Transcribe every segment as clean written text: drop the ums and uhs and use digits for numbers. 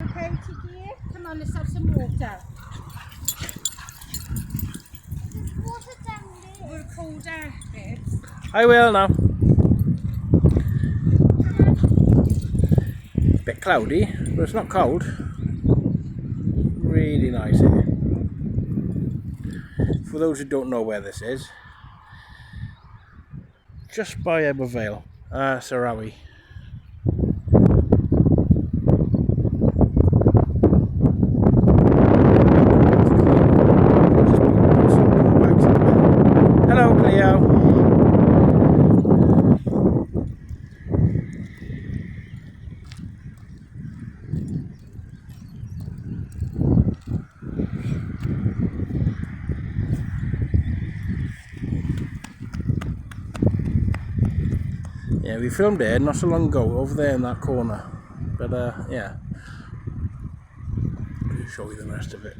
Okay, Tiki, come on, let's have some water. There's water down there. We'll cool down, babes. I will now. Bit cloudy, but it's not cold. Really nice here. For those who don't know where this is, just by Ebervale, Sarawi. Hello, Cleo. Yeah, we filmed it not so long ago over there in that corner, but yeah, I'll show you the rest of it.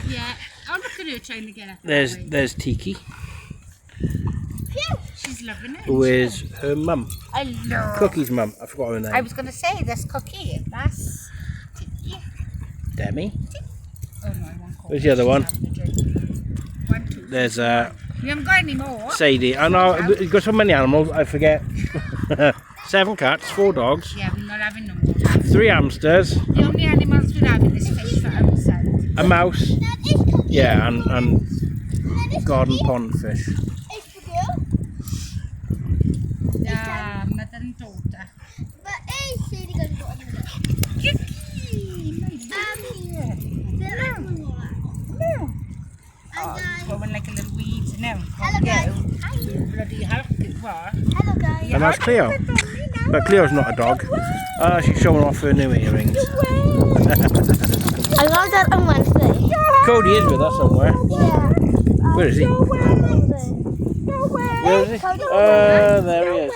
Yeah. Oh, look at her trying to get up. There's Tiki, She's loving it. who is her mum, Hello. Cookie's mum. I forgot her name. I was going to say, that's Cookie. That's Tiki. Demi. Oh, no, I won't call Where's her. the other She's one? having a drink. 1, 2. There's We haven't got any more. Sadie. I know you've got so many animals. I forget. 7 cats, 4 dogs, Yeah, we're not having no more. 3 hamsters, The only animals we're having is fish for outside. a mouse. That is Cookie. Yeah, and That is garden Cookie. pond fish. It's for girl. Yeah, mother and daughter. But is Sadie going to go on the Kiki, my dear. The last one will laugh. No. And guys, Going like a little weed now. hello guys. Hi. Bloody hulk it was. Hello guys. And that's Cleo. But Cleo's not a dog. She's showing off her new earrings. I got that on Wednesday. Cody is with us somewhere. Yeah. Where is he? No way. Where is he? There he is.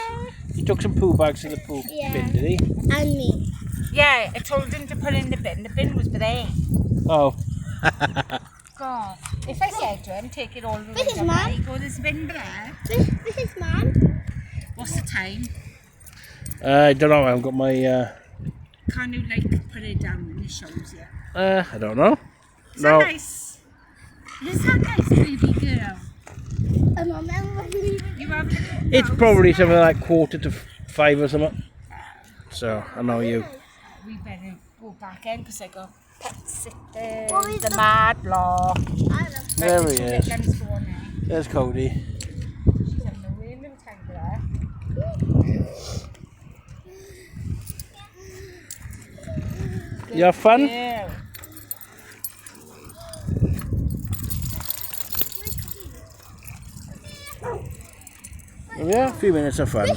He took some poo bags in the poo Yeah. bin, did he? And me. Yeah, I told him to put in the bin. The bin was there. Oh. God. If I said to him, take it all the way This is down mine. there, he go, there's a bin there. This is mine. What's the time? I don't know. I've got my. Can't you like put it down when it shows you? I don't know. Is No. that nice? Is that nice, baby girl? And Mum, You have little It's nose. probably something like 4:45 or something. So I know you. We better go back in because I got pet sitters, What is the the- mad block. There he Right, is. let's go on now. There's Cody. She's having a real little time there. You have fun? Yeah. Yeah, a few minutes of fun.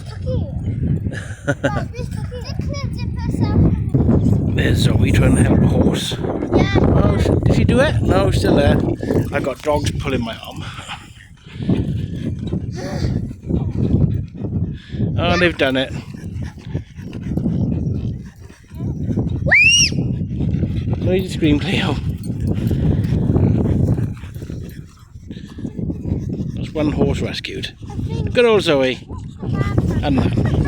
There's Zoe trying to help a horse. Oh, did she do it? No, still there. I got dogs pulling my arm. Oh, they've done it. No need to scream, Cleo. That's one horse rescued. Good old Zoe. And that.